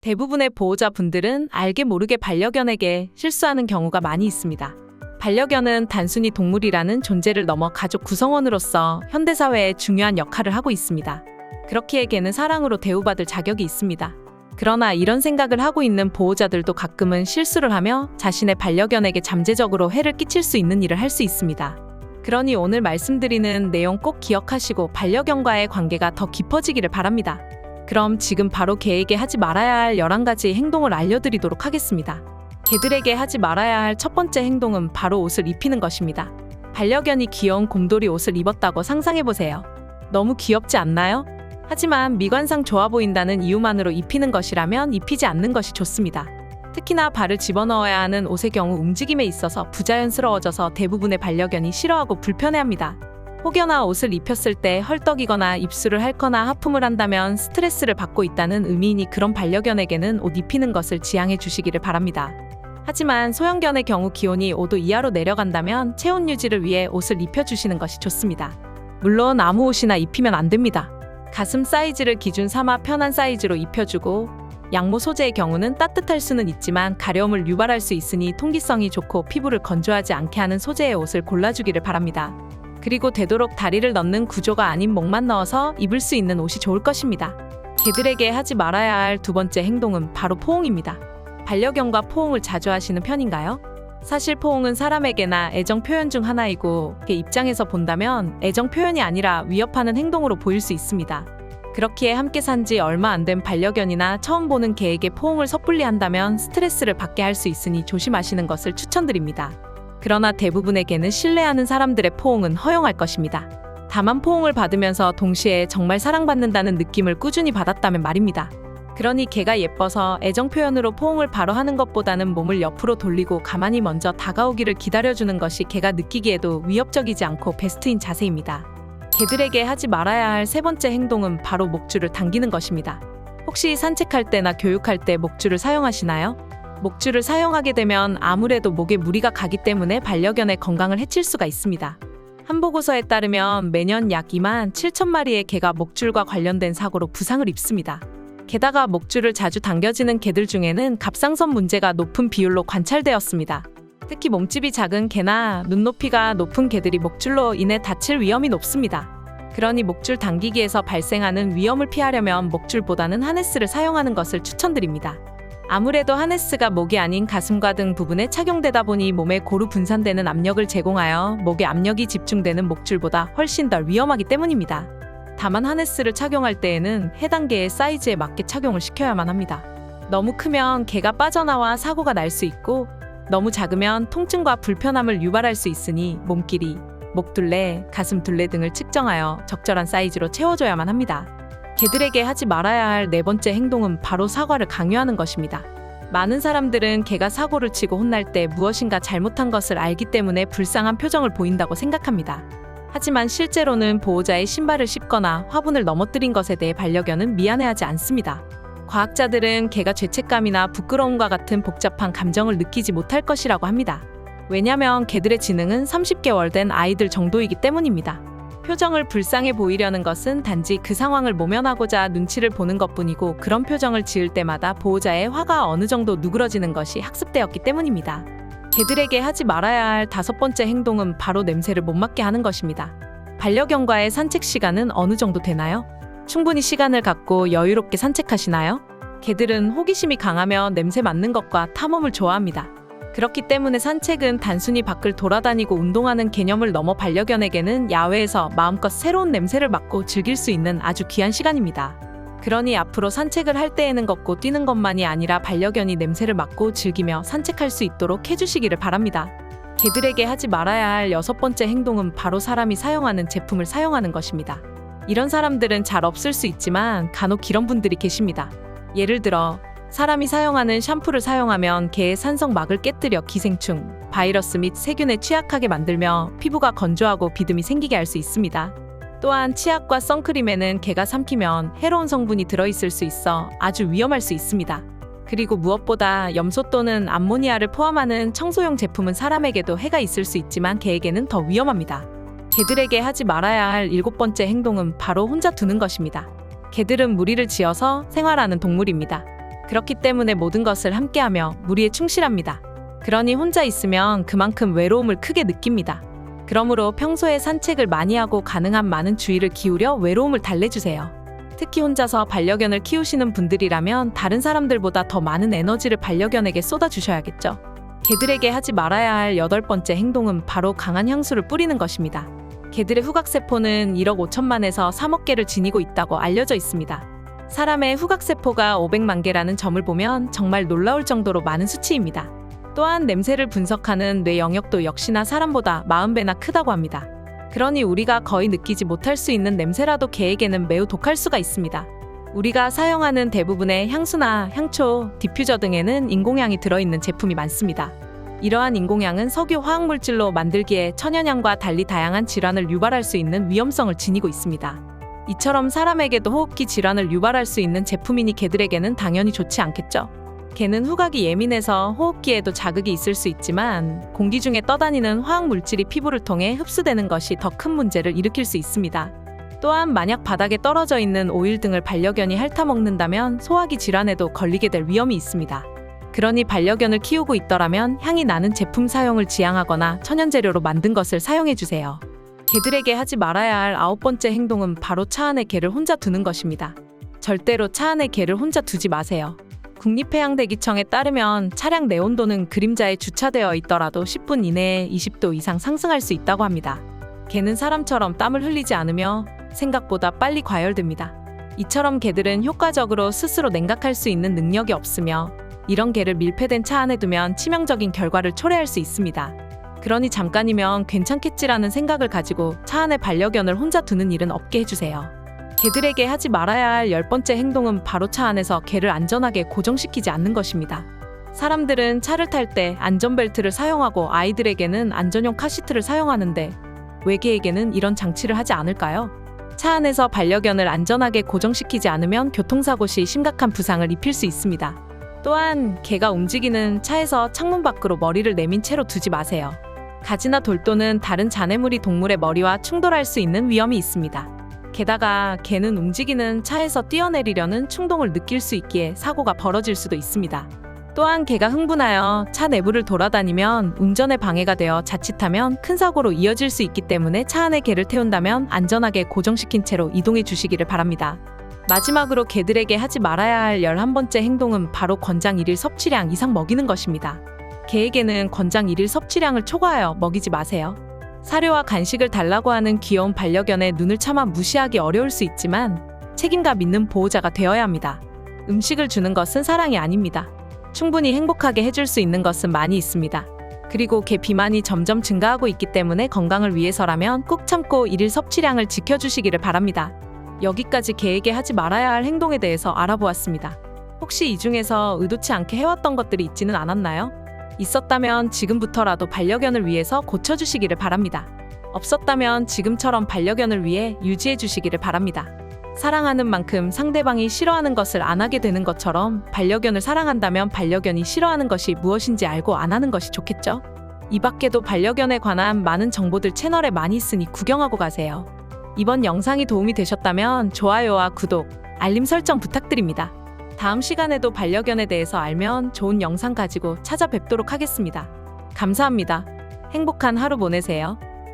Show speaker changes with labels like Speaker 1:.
Speaker 1: 대부분의 보호자분들은 알게 모르게 반려견에게 실수하는 경우가 많이 있습니다. 반려견은 단순히 동물이라는 존재를 넘어 가족 구성원으로서 현대사회에 중요한 역할을 하고 있습니다. 그렇기에 개는 사랑으로 대우받을 자격이 있습니다. 그러나 이런 생각을 하고 있는 보호자들도 가끔은 실수를 하며 자신의 반려견에게 잠재적으로 해를 끼칠 수 있는 일을 할 수 있습니다. 그러니 오늘 말씀드리는 내용 꼭 기억하시고 반려견과의 관계가 더 깊어지기를 바랍니다. 그럼 지금 바로 개에게 하지 말아야 할 11가지 행동을 알려드리도록 하겠습니다. 개들에게 하지 말아야 할 첫 번째 행동은 바로 옷을 입히는 것입니다. 반려견이 귀여운 곰돌이 옷을 입었다고 상상해보세요. 너무 귀엽지 않나요? 하지만 미관상 좋아 보인다는 이유만으로 입히는 것이라면 입히지 않는 것이 좋습니다. 특히나 발을 집어넣어야 하는 옷의 경우 움직임에 있어서 부자연스러워져서 대부분의 반려견이 싫어하고 불편해합니다. 혹여나 옷을 입혔을 때 헐떡이거나 입술을 핥거나 하품을 한다면 스트레스를 받고 있다는 의미이니 그런 반려견에게는 옷 입히는 것을 지양해 주시기를 바랍니다. 하지만 소형견의 경우 기온이 5도 이하로 내려간다면 체온 유지를 위해 옷을 입혀주시는 것이 좋습니다. 물론 아무 옷이나 입히면 안 됩니다. 가슴 사이즈를 기준 삼아 편한 사이즈로 입혀주고 양모 소재의 경우는 따뜻할 수는 있지만 가려움을 유발할 수 있으니 통기성이 좋고 피부를 건조하지 않게 하는 소재의 옷을 골라주기를 바랍니다. 그리고 되도록 다리를 넣는 구조가 아닌 목만 넣어서 입을 수 있는 옷이 좋을 것입니다. 개들에게 하지 말아야 할 두 번째 행동은 바로 포옹입니다. 반려견과 포옹을 자주 하시는 편인가요? 사실 포옹은 사람에게나 애정 표현 중 하나이고 개 입장에서 본다면 애정 표현이 아니라 위협하는 행동으로 보일 수 있습니다. 그렇기에 함께 산 지 얼마 안 된 반려견이나 처음 보는 개에게 포옹을 섣불리 한다면 스트레스를 받게 할 수 있으니 조심하시는 것을 추천드립니다. 그러나 대부분의 개는 신뢰하는 사람들의 포옹은 허용할 것입니다. 다만 포옹을 받으면서 동시에 정말 사랑받는다는 느낌을 꾸준히 받았다면 말입니다. 그러니 개가 예뻐서 애정 표현으로 포옹을 바로 하는 것보다는 몸을 옆으로 돌리고 가만히 먼저 다가오기를 기다려주는 것이 개가 느끼기에도 위협적이지 않고 베스트인 자세입니다. 개들에게 하지 말아야 할 세 번째 행동은 바로 목줄을 당기는 것입니다. 혹시 산책할 때나 교육할 때 목줄을 사용하시나요? 목줄을 사용하게 되면 아무래도 목에 무리가 가기 때문에 반려견의 건강을 해칠 수가 있습니다. 한 보고서에 따르면 매년 약 2만 7천 마리의 개가 목줄과 관련된 사고로 부상을 입습니다. 게다가 목줄을 자주 당겨지는 개들 중에는 갑상선 문제가 높은 비율로 관찰되었습니다. 특히 몸집이 작은 개나 눈높이가 높은 개들이 목줄로 인해 다칠 위험이 높습니다. 그러니 목줄 당기기에서 발생하는 위험을 피하려면 목줄보다는 하네스를 사용하는 것을 추천드립니다. 아무래도 하네스가 목이 아닌 가슴과 등 부분에 착용되다 보니 몸에 고루 분산되는 압력을 제공하여 목에 압력이 집중되는 목줄보다 훨씬 덜 위험하기 때문입니다. 다만 하네스를 착용할 때에는 해당 개의 사이즈에 맞게 착용을 시켜야만 합니다. 너무 크면 개가 빠져나와 사고가 날 수 있고 너무 작으면 통증과 불편함을 유발할 수 있으니 몸길이, 목둘레, 가슴둘레 등을 측정하여 적절한 사이즈로 채워줘야만 합니다. 개들에게 하지 말아야 할 네 번째 행동은 바로 사과를 강요하는 것입니다. 많은 사람들은 개가 사고를 치고 혼날 때 무엇인가 잘못한 것을 알기 때문에 불쌍한 표정을 보인다고 생각합니다. 하지만 실제로는 보호자의 신발을 씹거나 화분을 넘어뜨린 것에 대해 반려견은 미안해하지 않습니다. 과학자들은 개가 죄책감이나 부끄러움과 같은 복잡한 감정을 느끼지 못할 것이라고 합니다. 왜냐하면 개들의 지능은 30개월 된 아이들 정도이기 때문입니다. 표정을 불쌍해 보이려는 것은 단지 그 상황을 모면하고자 눈치를 보는 것뿐이고 그런 표정을 지을 때마다 보호자의 화가 어느 정도 누그러지는 것이 학습되었기 때문입니다. 개들에게 하지 말아야 할 다섯 번째 행동은 바로 냄새를 못 맡게 하는 것입니다. 반려견과의 산책 시간은 어느 정도 되나요? 충분히 시간을 갖고 여유롭게 산책하시나요? 개들은 호기심이 강하며 냄새 맡는 것과 탐험을 좋아합니다. 그렇기 때문에 산책은 단순히 밖을 돌아다니고 운동하는 개념을 넘어 반려견에게는 야외에서 마음껏 새로운 냄새를 맡고 즐길 수 있는 아주 귀한 시간입니다. 그러니 앞으로 산책을 할 때에는 걷고 뛰는 것만이 아니라 반려견이 냄새를 맡고 즐기며 산책할 수 있도록 해주시기를 바랍니다. 개들에게 하지 말아야 할 여섯 번째 행동은 바로 사람이 사용하는 제품을 사용하는 것입니다. 이런 사람들은 잘 없을 수 있지만 간혹 이런 분들이 계십니다. 예를 들어 사람이 사용하는 샴푸를 사용하면 개의 산성막을 깨뜨려 기생충, 바이러스 및 세균에 취약하게 만들며 피부가 건조하고 비듬이 생기게 할 수 있습니다. 또한 치약과 선크림에는 개가 삼키면 해로운 성분이 들어있을 수 있어 아주 위험할 수 있습니다. 그리고 무엇보다 염소 또는 암모니아를 포함하는 청소용 제품은 사람에게도 해가 있을 수 있지만 개에게는 더 위험합니다. 개들에게 하지 말아야 할 일곱 번째 행동은 바로 혼자 두는 것입니다. 개들은 무리를 지어서 생활하는 동물입니다. 그렇기 때문에 모든 것을 함께하며 무리에 충실합니다. 그러니 혼자 있으면 그만큼 외로움을 크게 느낍니다. 그러므로 평소에 산책을 많이 하고 가능한 많은 주의를 기울여 외로움을 달래주세요. 특히 혼자서 반려견을 키우시는 분들이라면 다른 사람들보다 더 많은 에너지를 반려견에게 쏟아주셔야겠죠. 개들에게 하지 말아야 할 8번째 행동은 바로 강한 향수를 뿌리는 것입니다. 개들의 후각세포는 1억 5천만에서 3억 개를 지니고 있다고 알려져 있습니다. 사람의 후각세포가 500만 개라는 점을 보면 정말 놀라울 정도로 많은 수치입니다. 또한 냄새를 분석하는 뇌 영역도 역시나 사람보다 40배나 크다고 합니다. 그러니 우리가 거의 느끼지 못할 수 있는 냄새라도 개에게는 매우 독할 수가 있습니다. 우리가 사용하는 대부분의 향수나 향초, 디퓨저 등에는 인공향이 들어있는 제품이 많습니다. 이러한 인공향은 석유 화학물질로 만들기에 천연향과 달리 다양한 질환을 유발할 수 있는 위험성을 지니고 있습니다. 이처럼 사람에게도 호흡기 질환을 유발할 수 있는 제품이니 개들에게는 당연히 좋지 않겠죠. 개는 후각이 예민해서 호흡기에도 자극이 있을 수 있지만 공기 중에 떠다니는 화학물질이 피부를 통해 흡수되는 것이 더 큰 문제를 일으킬 수 있습니다. 또한 만약 바닥에 떨어져 있는 오일 등을 반려견이 핥아먹는다면 소화기 질환에도 걸리게 될 위험이 있습니다. 그러니 반려견을 키우고 있더라면 향이 나는 제품 사용을 지양하거나 천연재료로 만든 것을 사용해주세요. 개들에게 하지 말아야 할 9번째 행동은 바로 차 안에 개를 혼자 두는 것입니다. 절대로 차 안에 개를 혼자 두지 마세요. 국립해양대기청에 따르면 차량 내온도는 그림자에 주차되어 있더라도 10분 이내에 20도 이상 상승할 수 있다고 합니다. 개는 사람처럼 땀을 흘리지 않으며 생각보다 빨리 과열됩니다. 이처럼 개들은 효과적으로 스스로 냉각할 수 있는 능력이 없으며 이런 개를 밀폐된 차 안에 두면 치명적인 결과를 초래할 수 있습니다. 그러니 잠깐이면 괜찮겠지라는 생각을 가지고 차 안에 반려견을 혼자 두는 일은 없게 해주세요. 개들에게 하지 말아야 할 10번째 행동은 바로 차 안에서 개를 안전하게 고정시키지 않는 것입니다. 사람들은 차를 탈 때 안전벨트를 사용하고 아이들에게는 안전용 카시트를 사용하는데 왜 개에게는 이런 장치를 하지 않을까요? 차 안에서 반려견을 안전하게 고정시키지 않으면 교통사고 시 심각한 부상을 입힐 수 있습니다. 또한 개가 움직이는 차에서 창문 밖으로 머리를 내민 채로 두지 마세요. 가지나 돌 또는 다른 잔해물이 동물의 머리와 충돌할 수 있는 위험이 있습니다. 게다가 개는 움직이는 차에서 뛰어내리려는 충동을 느낄 수 있기에 사고가 벌어질 수도 있습니다. 또한 개가 흥분하여 차 내부를 돌아다니면 운전에 방해가 되어 자칫하면 큰 사고로 이어질 수 있기 때문에 차 안에 개를 태운다면 안전하게 고정시킨 채로 이동해 주시기를 바랍니다. 마지막으로 개들에게 하지 말아야 할 11번째 행동은 바로 권장 1일 섭취량 이상 먹이는 것입니다. 개에게는 권장 1일 섭취량을 초과하여 먹이지 마세요. 사료와 간식을 달라고 하는 귀여운 반려견의 눈을 차마 무시하기 어려울 수 있지만 책임감 있는 보호자가 되어야 합니다. 음식을 주는 것은 사랑이 아닙니다. 충분히 행복하게 해줄 수 있는 것은 많이 있습니다. 그리고 개 비만이 점점 증가하고 있기 때문에 건강을 위해서라면 꾹 참고 1일 섭취량을 지켜주시기를 바랍니다. 여기까지 개에게 하지 말아야 할 행동에 대해서 알아보았습니다. 혹시 이 중에서 의도치 않게 해왔던 것들이 있지는 않았나요? 있었다면 지금부터라도 반려견을 위해서 고쳐주시기를 바랍니다. 없었다면 지금처럼 반려견을 위해 유지해주시기를 바랍니다. 사랑하는 만큼 상대방이 싫어하는 것을 안 하게 되는 것처럼 반려견을 사랑한다면 반려견이 싫어하는 것이 무엇인지 알고 안 하는 것이 좋겠죠? 이 밖에도 반려견에 관한 많은 정보들 채널에 많이 있으니 구경하고 가세요. 이번 영상이 도움이 되셨다면 좋아요와 구독, 알림 설정 부탁드립니다. 다음 시간에도 반려견에 대해서 알면 좋은 영상 가지고 찾아뵙도록 하겠습니다. 감사합니다. 행복한 하루 보내세요.